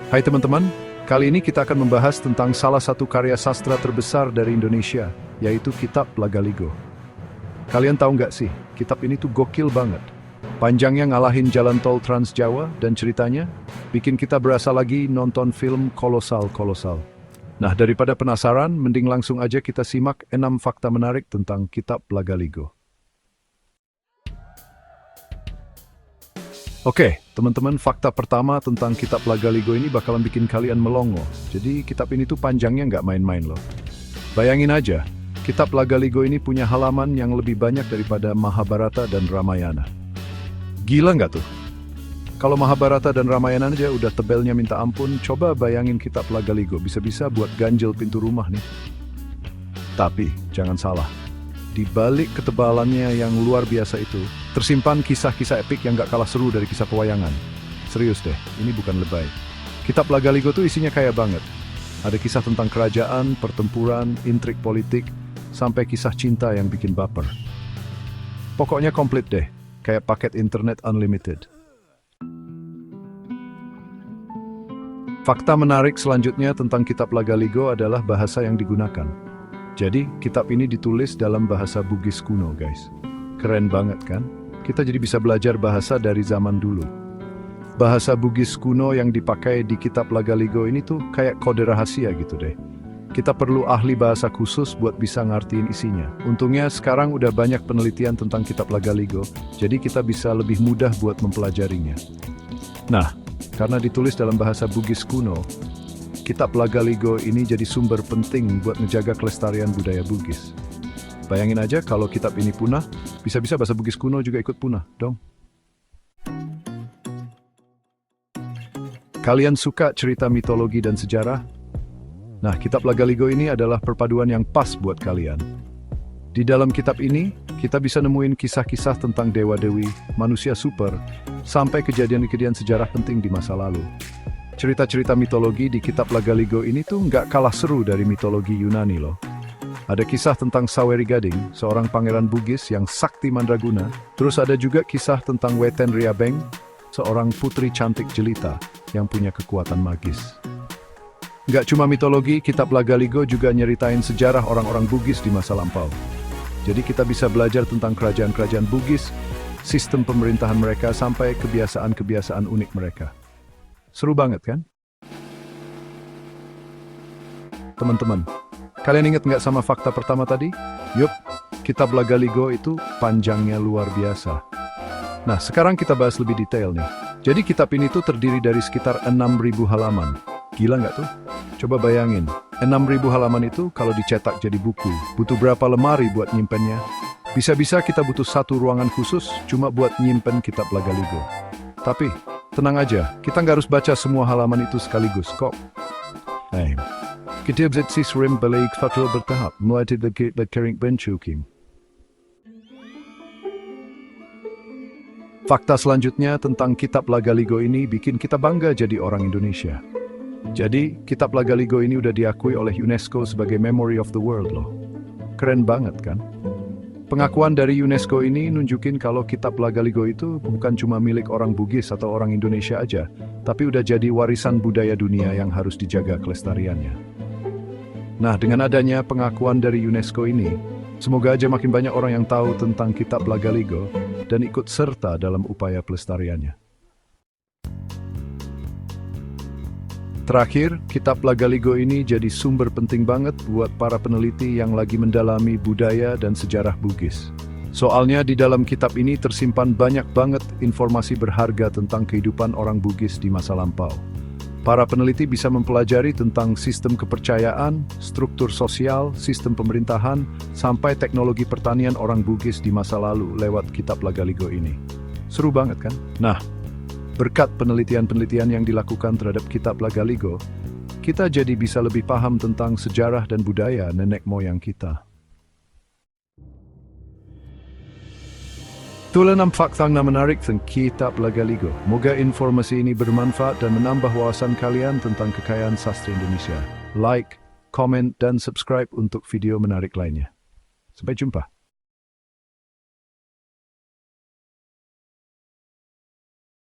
Hai teman-teman, kali ini kita akan membahas tentang salah satu karya sastra terbesar dari Indonesia, yaitu Kitab Lagaligo. Kalian tahu nggak sih, kitab ini tuh gokil banget. Panjangnya ngalahin jalan tol Trans Jawa dan ceritanya bikin kita berasa lagi nonton film kolosal-kolosal. Nah, daripada penasaran, mending langsung aja kita simak 6 fakta menarik tentang Kitab Lagaligo. Oke, teman-teman, fakta pertama tentang Kitab Lagaligo ini bakalan bikin kalian melongo. Jadi, kitab ini tuh panjangnya nggak main-main loh. Bayangin aja, Kitab Lagaligo ini punya halaman yang lebih banyak daripada Mahabharata dan Ramayana. Gila nggak tuh? Kalau Mahabharata dan Ramayana aja udah tebelnya minta ampun, coba bayangin Kitab Lagaligo, bisa-bisa buat ganjel pintu rumah nih. Tapi, jangan salah. Di balik ketebalannya yang luar biasa itu, tersimpan kisah-kisah epik yang gak kalah seru dari kisah pewayangan. Serius deh, ini bukan lebay. Kitab Lagaligo tuh isinya kaya banget. Ada kisah tentang kerajaan, pertempuran, intrik politik, sampai kisah cinta yang bikin baper. Pokoknya komplit deh, kayak paket internet unlimited. Fakta menarik selanjutnya tentang Kitab Lagaligo adalah bahasa yang digunakan. Jadi, kitab ini ditulis dalam bahasa Bugis kuno, guys. Keren banget kan? Kita jadi bisa belajar bahasa dari zaman dulu. Bahasa Bugis kuno yang dipakai di Kitab Lagaligo ini tuh kayak kode rahasia gitu deh. Kita perlu ahli bahasa khusus buat bisa ngertiin isinya. Untungnya sekarang udah banyak penelitian tentang Kitab Lagaligo, jadi kita bisa lebih mudah buat mempelajarinya. Nah, karena ditulis dalam bahasa Bugis kuno, Kitab Lagaligo ini jadi sumber penting buat menjaga kelestarian budaya Bugis. Bayangin aja kalau kitab ini punah, bisa-bisa bahasa Bugis kuno juga ikut punah, dong. Kalian suka cerita mitologi dan sejarah? Nah, Kitab Lagaligo ini adalah perpaduan yang pas buat kalian. Di dalam kitab ini, kita bisa nemuin kisah-kisah tentang dewa-dewi, manusia super, sampai kejadian-kejadian sejarah penting di masa lalu. Cerita-cerita mitologi di Kitab Lagaligo ini tuh nggak kalah seru dari mitologi Yunani loh. Ada kisah tentang Saweri Gading, seorang pangeran Bugis yang sakti mandraguna. Terus ada juga kisah tentang Weten Riabeng, seorang putri cantik jelita yang punya kekuatan magis. Nggak cuma mitologi, Kitab Lagaligo juga nyeritain sejarah orang-orang Bugis di masa lampau. Jadi kita bisa belajar tentang kerajaan-kerajaan Bugis, sistem pemerintahan mereka, sampai kebiasaan-kebiasaan unik mereka. Seru banget kan? Teman-teman, kalian ingat nggak sama fakta pertama tadi? Yup, Kitab Lagaligo itu panjangnya luar biasa. Nah, sekarang kita bahas lebih detail nih. Jadi kitab ini tuh terdiri dari sekitar 6.000 halaman. Gila nggak tuh? Coba bayangin, 6.000 halaman itu kalau dicetak jadi buku, butuh berapa lemari buat nyimpennya? Bisa-bisa kita butuh satu ruangan khusus cuma buat nyimpen Kitab Lagaligo. Tapi, tenang aja, kita nggak harus baca semua halaman itu sekaligus kok. Kitab Zetsis Rim Balik Fatul bertahap, mulai dari Kering Benchukim. Fakta selanjutnya tentang Kitab Lagaligo ini bikin kita bangga jadi orang Indonesia. Jadi, Kitab Lagaligo ini udah diakui oleh UNESCO sebagai Memory of the World loh. Keren banget kan? Pengakuan dari UNESCO ini nunjukin kalau Kitab Lagaligo itu bukan cuma milik orang Bugis atau orang Indonesia aja, tapi udah jadi warisan budaya dunia yang harus dijaga kelestariannya. Nah, dengan adanya pengakuan dari UNESCO ini, semoga aja makin banyak orang yang tahu tentang Kitab Lagaligo dan ikut serta dalam upaya pelestariannya. Terakhir, Kitab Lagaligo ini jadi sumber penting banget buat para peneliti yang lagi mendalami budaya dan sejarah Bugis. Soalnya di dalam kitab ini tersimpan banyak banget informasi berharga tentang kehidupan orang Bugis di masa lampau. Para peneliti bisa mempelajari tentang sistem kepercayaan, struktur sosial, sistem pemerintahan, sampai teknologi pertanian orang Bugis di masa lalu lewat Kitab Lagaligo ini. Seru banget kan? Nah, berkat penelitian-penelitian yang dilakukan terhadap Kitab Lagaligo, kita jadi bisa lebih paham tentang sejarah dan budaya nenek moyang kita. Itulah 6 fakta menarik tentang Kitab Lagaligo. Moga informasi ini bermanfaat dan menambah wawasan kalian tentang kekayaan sastra Indonesia. Like, komen, dan subscribe untuk video menarik lainnya. Sampai jumpa.